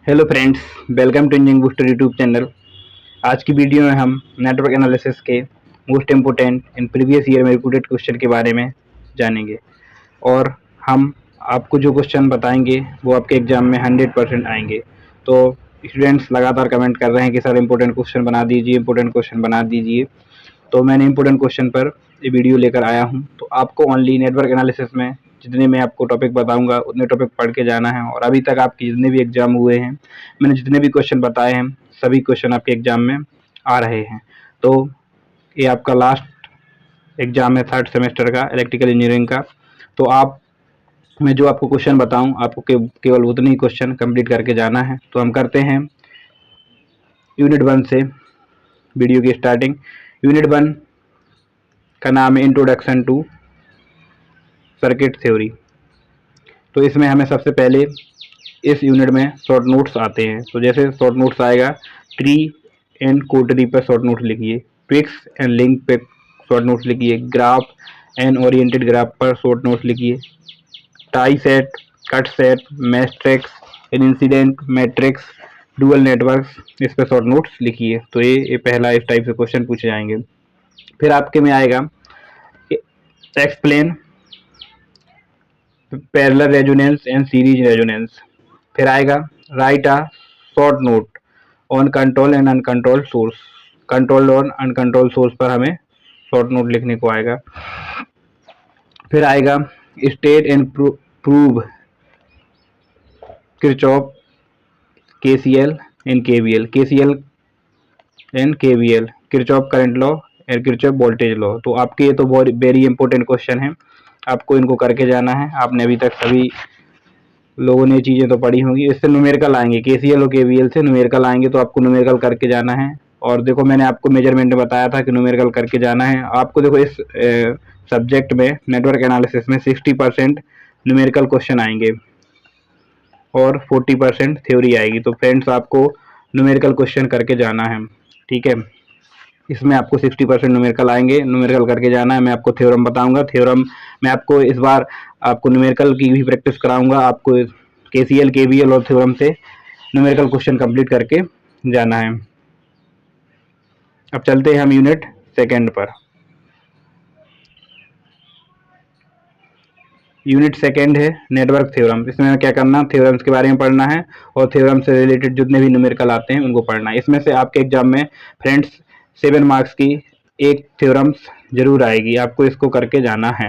Hello friends, welcome to engineering booster YouTube channel. आज की video में हम नेटवर्क एनालिसिस के most important in previous year में रिपीटेड क्वेश्चन के बारे में जानेंगे और हम आपको जो क्वेश्चन बताएंगे वो आपके एग्जाम में 100% आएंगे। तो स्टूडेंट्स लगातार कमेंट कर रहे हैं कि सर इम्पोर्टेंट क्वेश्चन बना दीजिए, इम्पोर्टेंट क्वेश्चन बना दीजिए। तो मैंने इम्पोर्टेंट क्वेश्चन पर ये वीडियो लेकर आया हूँ। तो आपको ओनली नेटवर्क एनालिसिस में जितने मैं आपको टॉपिक बताऊंगा उतने टॉपिक पढ़ के जाना है। और अभी तक आपके जितने भी एग्जाम हुए हैं, मैंने जितने भी क्वेश्चन बताए हैं, सभी क्वेश्चन आपके एग्जाम में आ रहे हैं। तो ये आपका लास्ट एग्जाम है थर्ड सेमेस्टर का इलेक्ट्रिकल इंजीनियरिंग का। तो मैं जो आपको क्वेश्चन बताऊं, आपको केवल उतने ही क्वेश्चन कंप्लीट करके जाना है। तो हम करते हैं यूनिट 1 से वीडियो की स्टार्टिंग। यूनिट 1 का नाम है इंट्रोडक्शन टू सर्किट थ्योरी। तो इसमें हमें सबसे पहले इस यूनिट में शॉर्ट नोट्स आते हैं। तो जैसे शॉर्ट नोट्स आएगा, ट्री एंड कोटरी पर शॉर्ट नोट्स लिखिए, ट्विक्स एंड लिंक पे शॉर्ट नोट्स लिखिए, ग्राफ एंड ओरिएंटेड ग्राफ पर शॉर्ट नोट्स लिखिए, tie set, cut set, matrix, incident matrix, dual networks, इस पर शॉर्ट नोट्स लिखिए। तो ये पहला इस टाइप से क्वेश्चन पूछे जाएंगे। फिर आपके में आएगा explain parallel resonance and series resonance. फिर आएगा write a short note on control and uncontrol source. Control और अनकंट्रोल सोर्स पर हमें शॉर्ट नोट लिखने को आएगा। फिर आएगा state and prove Kirchhoff KCL and KVL, KCL and KVL, Kirchhoff current law and Kirchhoff voltage law. तो आपके ये तो बहुत वेरी इंपॉर्टेंट क्वेश्चन है, आपको इनको करके जाना है। आपने अभी तक सभी लोगों ने चीज़ें तो पढ़ी होंगी। इससे न्यूमेरिकल आएंगे, केसीएल और केवीएल से न्यूमेरिकल आएंगे, तो आपको न्यूमेरिकल करके जाना है। और देखो, मैंने आपको मेजरमेंट में बताया था कि न्यूमेरिकल करके जाना है आपको। देखो, इस सब्जेक्ट में नेटवर्क एनालिसिस में 60% न्यूमेरिकल क्वेश्चन आएंगे और 40% थ्योरी आएगी। तो फ्रेंड्स, आपको न्यूमेरिकल क्वेश्चन करके जाना है, ठीक है। इसमें आपको 60% न्यूमेरिकल आएंगे, न्यूमेरिकल करके जाना है। मैं आपको थ्योरम बताऊंगा, थ्योरम मैं आपको इस बार आपको न्यूमेरिकल की भी प्रैक्टिस कराऊंगा। आपको केसीएल, केवीएल और थ्योरम से न्यूमेरिकल क्वेश्चन कंप्लीट करके जाना है। अब चलते हैं हम यूनिट 2 पर। यूनिट 2 है नेटवर्क थ्योरम। इसमें क्या करना, थ्योरम्स के बारे में पढ़ना है और थ्योरम से रिलेटेड जितने भी न्यूमेरिकल आते हैं उनको पढ़ना है। इसमें से आपके एग्जाम में फ्रेंड्स 7 मार्क्स की एक थ्योरम्स जरूर आएगी, आपको इसको करके जाना है।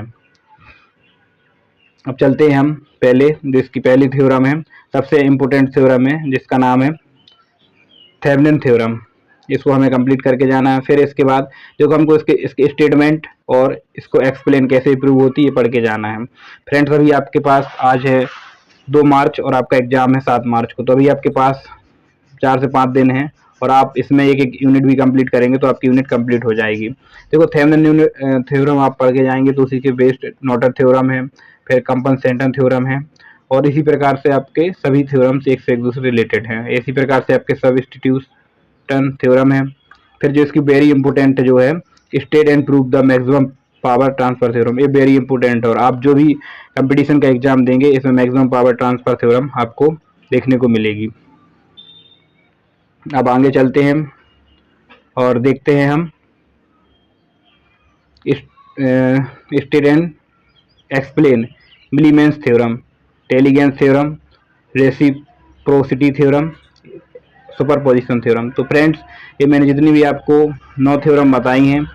अब चलते हैं हम पहले, जो इसकी पहली थ्योरम है, सबसे इम्पोर्टेंट थ्योरम है, जिसका नाम है थेवेनिन थ्योरम। इसको हमें कंप्लीट करके जाना है। फिर इसके बाद जो हमको इसके स्टेटमेंट और इसको एक्सप्लेन कैसे प्रूव होती है पढ़ के जाना है। फ्रेंड्स, अभी आपके पास आज है 2 मार्च और आपका एग्जाम है 7 मार्च को। तो अभी आपके पास 4 से 5 दिन है और आप इसमें एक एक यूनिट भी कंप्लीट करेंगे तो आपकी यूनिट कंप्लीट हो जाएगी। देखो, थेवेनिन थ्योरम आप पढ़ के जाएंगे तो उसी के बेस्ड नॉर्टन थ्योरम है, फिर कंपनसेटन थ्योरम है, और इसी प्रकार से आपके सभी थ्योरम्स एक से एक दूसरे रिलेटेड हैं। इसी प्रकार से आपके सब्स्टिट्यूशन थ्योरम है। फिर जो इसकी वेरी इंपॉर्टेंट जो है state and prove the maximum power transfer theorem, ये वेरी इंपॉर्टेंट है और आप जो भी कंपटीशन का एग्जाम देंगे इसमें मैक्सिमम पावर ट्रांसफर थ्योरम आपको देखने को मिलेगी। अब आगे चलते हैं और देखते हैं हम state and explain Millman's theorem, Tellegen's theorem, reciprocity theorem, superposition theorem. तो फ्रेंड्स, ये मैंने जितनी भी आपको 9 थ्योरम बताई हैं,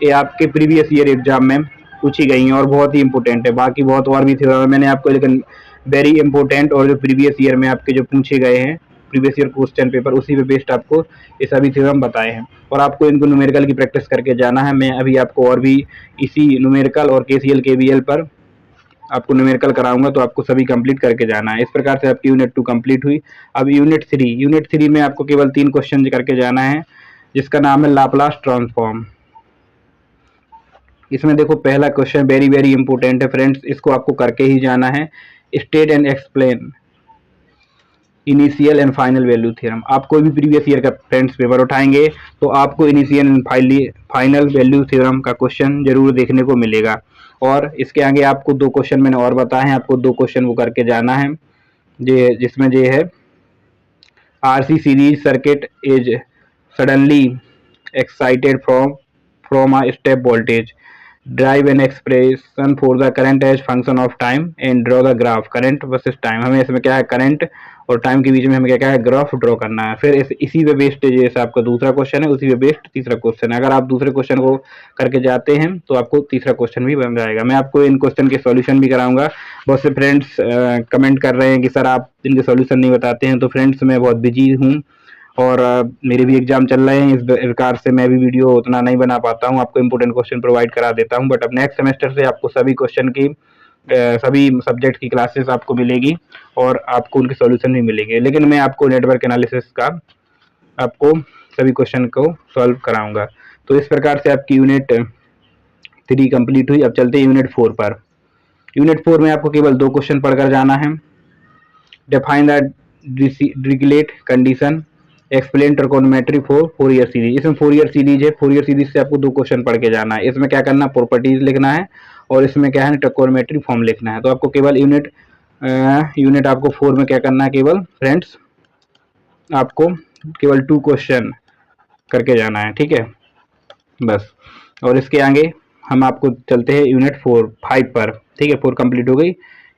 ये आपके प्रीवियस ईयर एग्जाम में पूछी गई हैं और बहुत ही इंपॉर्टेंट है। बाकी बहुत और भी थ्योरम है मैंने आपको, लेकिन वेरी इंपॉर्टेंट और जो प्रीवियस ईयर में आपके जो पूछे गए हैं प्रीवियस ईयर क्वेश्चन पेपर, उसी पे बेस्ड आपको ये सभी थ्योरम बताए हैं और आपको इनको न्यूमेरिकल की प्रैक्टिस करके जाना है। मैं अभी आपको और भी इसी न्यूमेरिकल और केसीएल केवीएल पर आपको न्यूमेरिकल कराऊंगा, तो आपको सभी कंप्लीट करके जाना है। इस प्रकार से आपकी यूनिट 2 कंप्लीट हुई। अब यूनिट 3 में आपको केवल 3 क्वेश्चन करके जाना है, जिसका नाम है लाप्लास ट्रांसफॉर्म। इसमें देखो, पहला क्वेश्चन वेरी वेरी इंपॉर्टेंट है फ्रेंड्स, इसको आपको करके ही जाना है। State and explain initial and final value theorem. आप कोई भी प्रीवियस ईयर का फ्रेंड्स पेपर उठाएंगे तो आपको initial and final value theorem का क्वेश्चन जरूर देखने को मिलेगा। और इसके आगे आपको 2 क्वेश्चन मैंने और बताए हैं, आपको 2 क्वेश्चन वो करके जाना है, जिसमें ये है RC series circuit is suddenly excited from a step voltage. Drive an expression for the current as function of time and draw the graph current versus time. हमें इसमें क्या है, करंट और टाइम के बीच में हमें क्या है, ग्राफ ड्रॉ करना है। फिर इसी पे बेस्ड जैसे आपका दूसरा क्वेश्चन है, उसी पे बेस्ड तीसरा क्वेश्चन है। अगर आप दूसरे क्वेश्चन को करके जाते हैं तो आपको तीसरा क्वेश्चन भी बन जाएगा। मैं आपको इन क्वेश्चन के सॉल्यूशन भी कराऊंगा। बहुत से फ्रेंड्स कमेंट कर रहे हैं कि सर आप इनके सॉल्यूशन नहीं बताते हैं। तो फ्रेंड्स मैं बहुत बिजी हूँ और मेरे भी एग्जाम चल रहे हैं, इस प्रकार से मैं भी वीडियो उतना नहीं बना पाता हूँ। आपको इंपोर्टेंट क्वेश्चन प्रोवाइड करा देता हूँ, बट अब नेक्स्ट सेमेस्टर से आपको सभी क्वेश्चन की सभी सब्जेक्ट की क्लासेस आपको मिलेगी और आपको उनके सॉल्यूशन भी मिलेंगे। लेकिन मैं आपको नेटवर्क एनालिसिस का आपको सभी क्वेश्चन को सॉल्व कराऊंगा। तो इस प्रकार से आपकी यूनिट 3 कंप्लीट हुई। अब चलते हैं यूनिट 4 पर। यूनिट 4 में आपको केवल 2 क्वेश्चन पढ़कर जाना है। Define the Dirichlet condition, explain trigonometry for Fourier series. इसमें फोरियर सीरीज है, फोरियर सीरीज से आपको 2 क्वेश्चन पढ़ के जाना है। इसमें क्या करना, प्रॉपर्टीज लिखना है और इसमें क्या है, ट्रिकोनोमेट्री फॉर्म लिखना है। तो आपको केवल यूनिट आपको 4 में क्या करना है, केवल फ्रेंड्स आपको केवल 2 क्वेश्चन करके जाना है, ठीक है बस। और इसके आगे हम आपको चलते हैं यूनिट 5 पर, ठीक है। 4 कंप्लीट हो गई,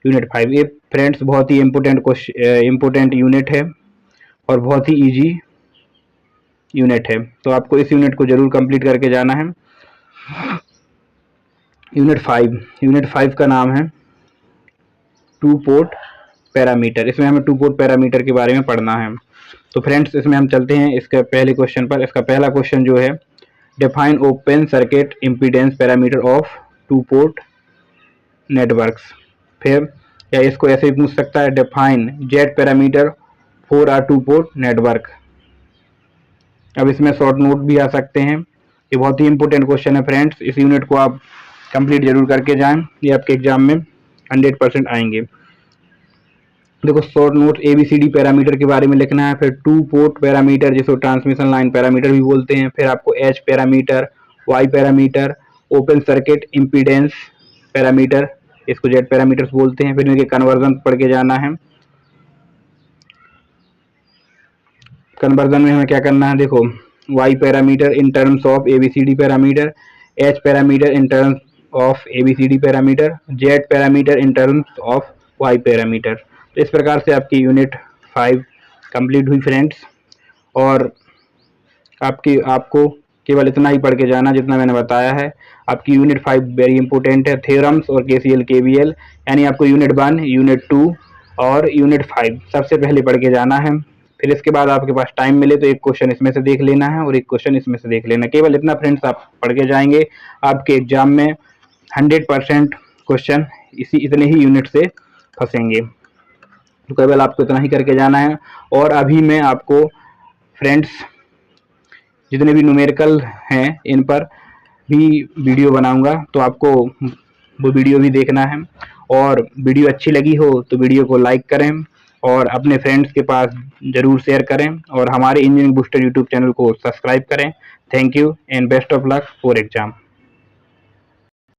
यूनिट 5। ये फ्रेंड्स बहुत ही इम्पोर्टेंट यूनिट है और बहुत ही इजी यूनिट है। तो आपको इस यूनिट को जरूर कंप्लीट करके जाना है। यूनिट 5 का नाम है 2 पोर्ट पैरामीटर। इसमें हमें 2 पोर्ट पैरामीटर के बारे में पढ़ना है। तो फ्रेंड्स इसमें हम चलते हैं इसके पहले क्वेश्चन पर। इसका पहला क्वेश्चन जो है, define open circuit impedance parameter of 2 port networks. फिर या इसको ऐसे भी पूछ सकता है, define Z parameter for a 2 port network. अब इसमें शॉर्ट नोट भी आ सकते हैं। ये बहुत ही इंपॉर्टेंट क्वेश्चन है फ्रेंड्स, इस यूनिट को आप कंप्लीट जरूर करके जाएं, ये आपके एग्जाम में 100% आएंगे। देखो शॉर्ट नोट ABCD पैरामीटर के बारे में लिखना है, फिर 2 पोर्ट पैरामीटर जिसको ट्रांसमिशन लाइन पैरामीटर भी बोलते हैं, फिर आपको H parameter, Y parameter, open circuit impedance parameter, इसको Z पैरामीटर्स बोलते हैं। फिर इनके कन्वर्जन पढ़ के जाना है। कन्वर्जन में हमें क्या करना है, देखो Y parameter in terms of ABCD parameter, H parameter in terms of ABCD parameter, Z parameter in terms of Y parameter. तो इस प्रकार से आपकी यूनिट 5 कंप्लीट हुई फ्रेंड्स। और आपको केवल इतना ही पढ़ के जाना जितना मैंने बताया है। आपकी यूनिट 5 वेरी इंपॉर्टेंट है, थ्योरम्स और KCL KVL, यानी आपको यूनिट 1, यूनिट 2 और यूनिट 5 सबसे पहले पढ़ के जाना है। फिर इसके बाद आपके पास टाइम मिले तो एक क्वेश्चन इसमें से देख लेना है और एक क्वेश्चन इसमें से देख लेना। केवल इतना फ्रेंड्स आप पढ़ के जाएंगे, आपके एग्जाम में 100% क्वेश्चन इतने ही यूनिट से फंसेंगे। तो केवल आपको इतना ही करके जाना है। और अभी मैं आपको फ्रेंड्स जितने भी न्यूमेरिकल हैं इन पर भी वीडियो बनाऊंगा, तो आपको वो वीडियो भी देखना है। और वीडियो अच्छी लगी हो तो वीडियो को लाइक करें और अपने फ्रेंड्स के पास ज़रूर शेयर करें और हमारे इंजीनियरिंग बूस्टर यूट्यूब चैनल को सब्सक्राइब करें। Thank you and best of luck for exam.